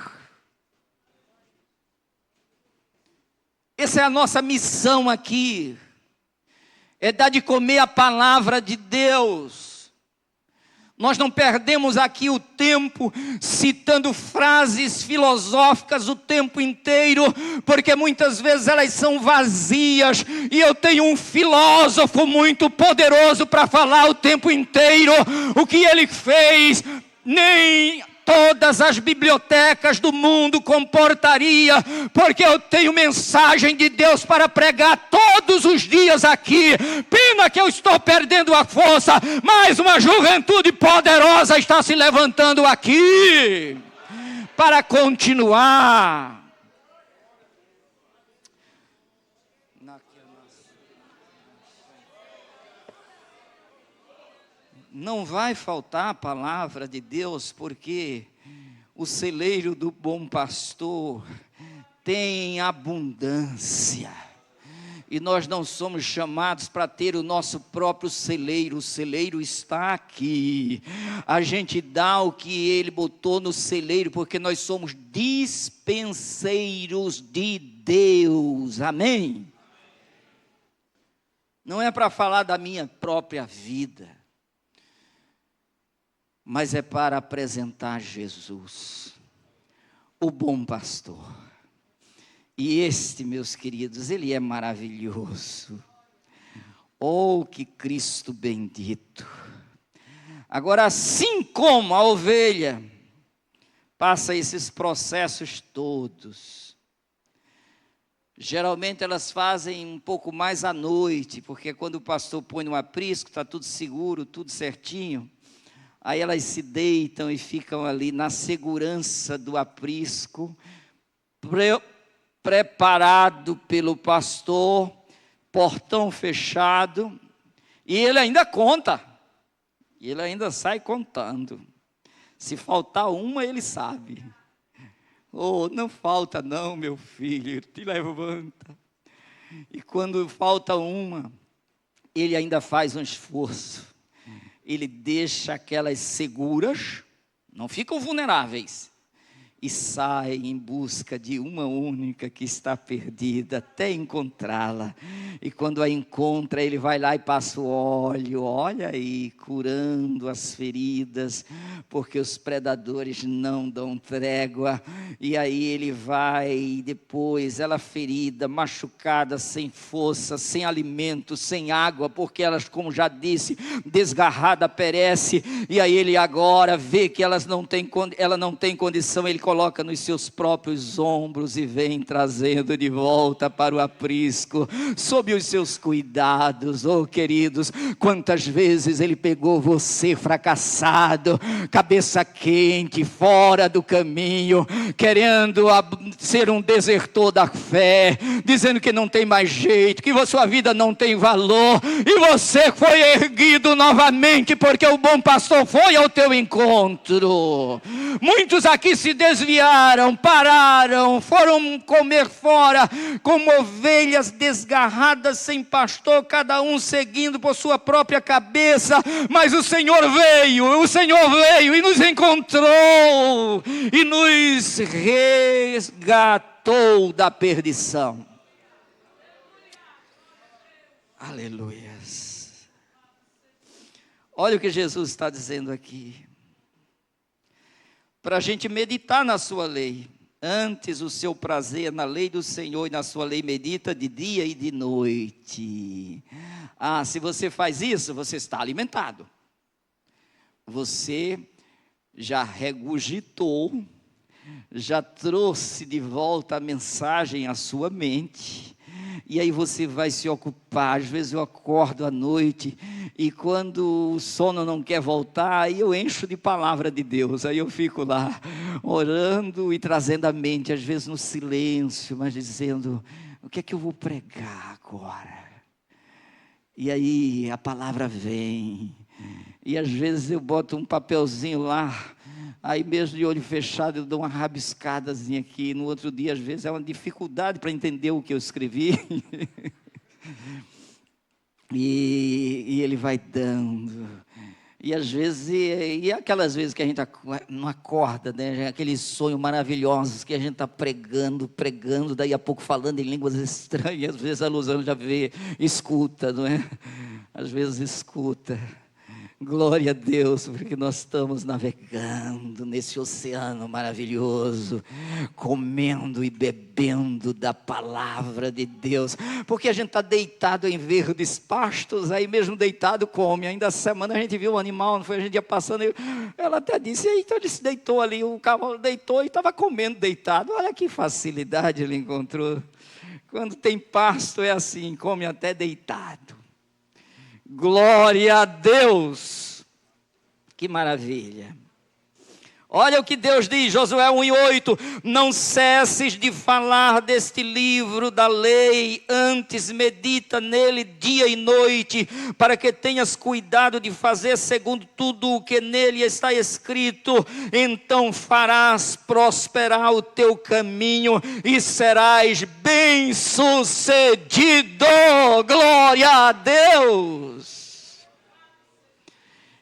Essa é a nossa missão aqui, é dar de comer a palavra de Deus. Nós não perdemos aqui o tempo se citando frases filosóficas o tempo inteiro, porque muitas vezes elas são vazias, e eu tenho um filósofo muito poderoso para falar o tempo inteiro o que ele fez. Nem todas as bibliotecas do mundo comportaria, porque eu tenho mensagem de Deus para pregar todos os dias aqui. Pena que eu estou perdendo a força, mas uma juventude poderosa está se levantando aqui para continuar. Não vai faltar a palavra de Deus, porque o celeiro do bom pastor tem abundância. E nós não somos chamados para ter o nosso próprio celeiro. O celeiro está aqui. A gente dá o que ele botou no celeiro, porque nós somos dispenseiros de Deus. Amém? Não é para falar da minha própria vida, mas é para apresentar Jesus, o bom pastor. E este, meus queridos, ele é maravilhoso. Oh, que Cristo bendito. Agora, assim como a ovelha passa esses processos todos, geralmente elas fazem um pouco mais à noite, porque quando o pastor põe no aprisco, está tudo seguro, tudo certinho. Aí elas se deitam e ficam ali na segurança do aprisco, preparado pelo pastor, portão fechado, e ele ainda conta, e ele ainda sai contando. Se faltar uma, ele sabe. Oh, não falta não, meu filho, te levanta. E quando falta uma, ele ainda faz um esforço. Ele deixa aquelas seguras, não ficam vulneráveis, e sai em busca de uma única que está perdida, até encontrá-la. E quando a encontra, ele vai lá e passa o óleo, olha aí, curando as feridas, porque os predadores não dão trégua. E aí ele vai, depois ela ferida, machucada, sem força, sem alimento, sem água, porque elas, como já disse, desgarrada perece. E aí ele agora vê que ela não tem condição, ele coloca nos seus próprios ombros e vem trazendo de volta para o aprisco, sob os seus cuidados. Oh, queridos, quantas vezes ele pegou você fracassado, cabeça quente, fora do caminho, querendo ser um desertor da fé, dizendo que não tem mais jeito, que sua vida não tem valor, e você foi erguido novamente, porque o bom pastor foi ao teu encontro. Muitos aqui se desviaram, pararam, foram comer fora, como ovelhas desgarradas sem pastor, cada um seguindo por sua própria cabeça, mas o Senhor veio e nos encontrou, e nos resgatou da perdição. Aleluias. Olha o que Jesus está dizendo aqui. Para a gente meditar na sua lei. Antes o seu prazer na lei do Senhor, e na sua lei medita de dia e de noite. Se você faz isso, você está alimentado. Você já regurgitou, já trouxe de volta a mensagem à sua mente. E aí você vai se ocupar. Às vezes eu acordo à noite, e quando o sono não quer voltar, aí eu encho de palavra de Deus. Aí eu fico lá, orando e trazendo à mente, às vezes no silêncio, mas dizendo, o que é que eu vou pregar agora? E aí a palavra vem, e às vezes eu boto um papelzinho lá, aí mesmo de olho fechado eu dou uma rabiscadazinha aqui. No outro dia, às vezes, é uma dificuldade para entender o que eu escrevi. e ele vai dando. E às vezes, e aquelas vezes que a gente não acorda, né? Aqueles sonhos maravilhosos que a gente está pregando, daí a pouco falando em línguas estranhas. Às vezes a Luzana já vê, escuta, não é? Às vezes escuta. Glória a Deus, porque nós estamos navegando nesse oceano maravilhoso, comendo e bebendo da palavra de Deus, porque a gente está deitado em verdes pastos, aí mesmo deitado come. Ainda essa semana a gente viu um animal, não foi? A gente ia passando, ela até disse, e aí, então ele se deitou ali, o cavalo deitou e estava comendo deitado. Olha que facilidade ele encontrou. Quando tem pasto é assim, come até deitado. Glória a Deus, que maravilha. Olha o que Deus diz, Josué 1:8, não cesses de falar deste livro da lei, antes medita nele dia e noite, para que tenhas cuidado de fazer segundo tudo o que nele está escrito, então farás prosperar o teu caminho e serás bem-sucedido. Glória a Deus.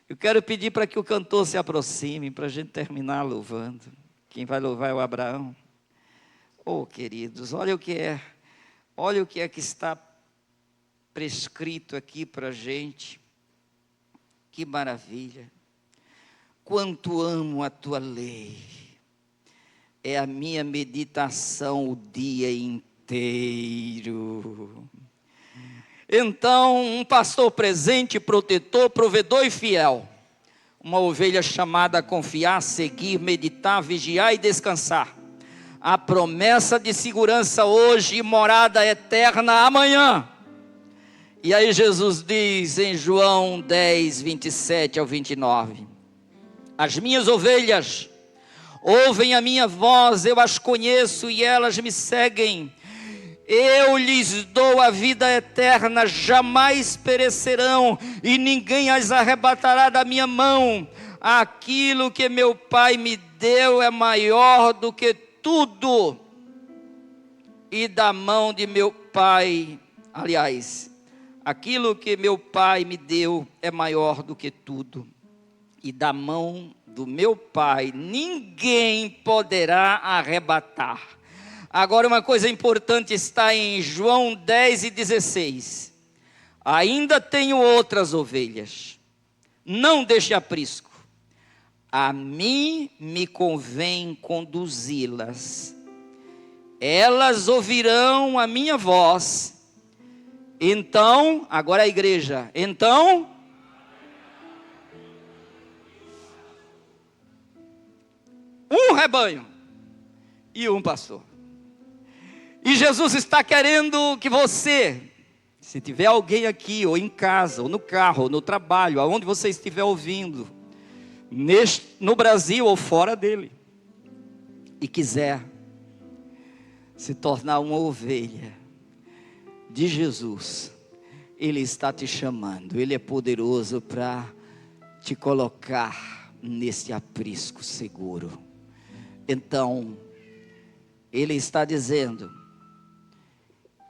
Eu quero pedir para que o cantor se aproxime, para a gente terminar louvando. Quem vai louvar é o Abraão. Oh, queridos, olha o que é que está prescrito aqui para a gente. Que maravilha. Quanto amo a tua lei, é a minha meditação o dia inteiro. Então, um pastor presente, protetor, provedor e fiel. Uma ovelha chamada a confiar, seguir, meditar, vigiar e descansar. A promessa de segurança hoje e morada eterna amanhã. E aí Jesus diz em João 10, 27 ao 29. As minhas ovelhas ouvem a minha voz, eu as conheço e elas me seguem. Eu lhes dou a vida eterna, jamais perecerão, e ninguém as arrebatará da minha mão. Aquilo que meu Pai me deu é maior do que tudo, e da mão de meu Pai, aquilo que meu Pai me deu é maior do que tudo, e da mão do meu Pai ninguém poderá arrebatar. Agora uma coisa importante está em João 10 e 16. Ainda tenho outras ovelhas, não deixe aprisco. A mim me convém conduzi-las. Elas ouvirão a minha voz. Então, agora a igreja, então, um rebanho e um pastor. E Jesus está querendo que você, se tiver alguém aqui, ou em casa, ou no carro, ou no trabalho, aonde você estiver ouvindo, no Brasil ou fora dele, e quiser se tornar uma ovelha de Jesus, Ele está te chamando, Ele é poderoso para te colocar nesse aprisco seguro. Então, Ele está dizendo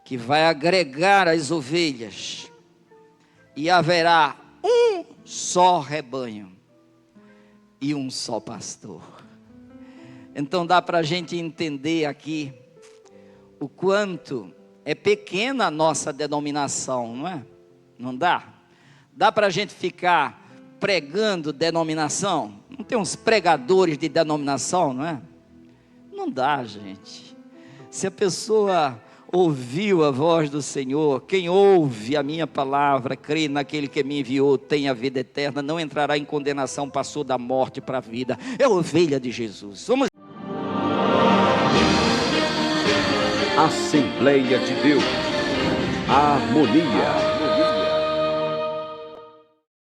que vai agregar as ovelhas, e haverá um só rebanho, e um só pastor. Então dá para a gente entender aqui, o quanto é pequena a nossa denominação, não é? Não dá? Dá para a gente ficar pregando denominação? Não tem uns pregadores de denominação, não é? Não dá, gente. Se a pessoa ouviu a voz do Senhor, quem ouve a minha palavra, crê naquele que me enviou, tem a vida eterna, não entrará em condenação, passou da morte para a vida. É ovelha de Jesus. Vamos. Assembleia de Deus. Harmonia.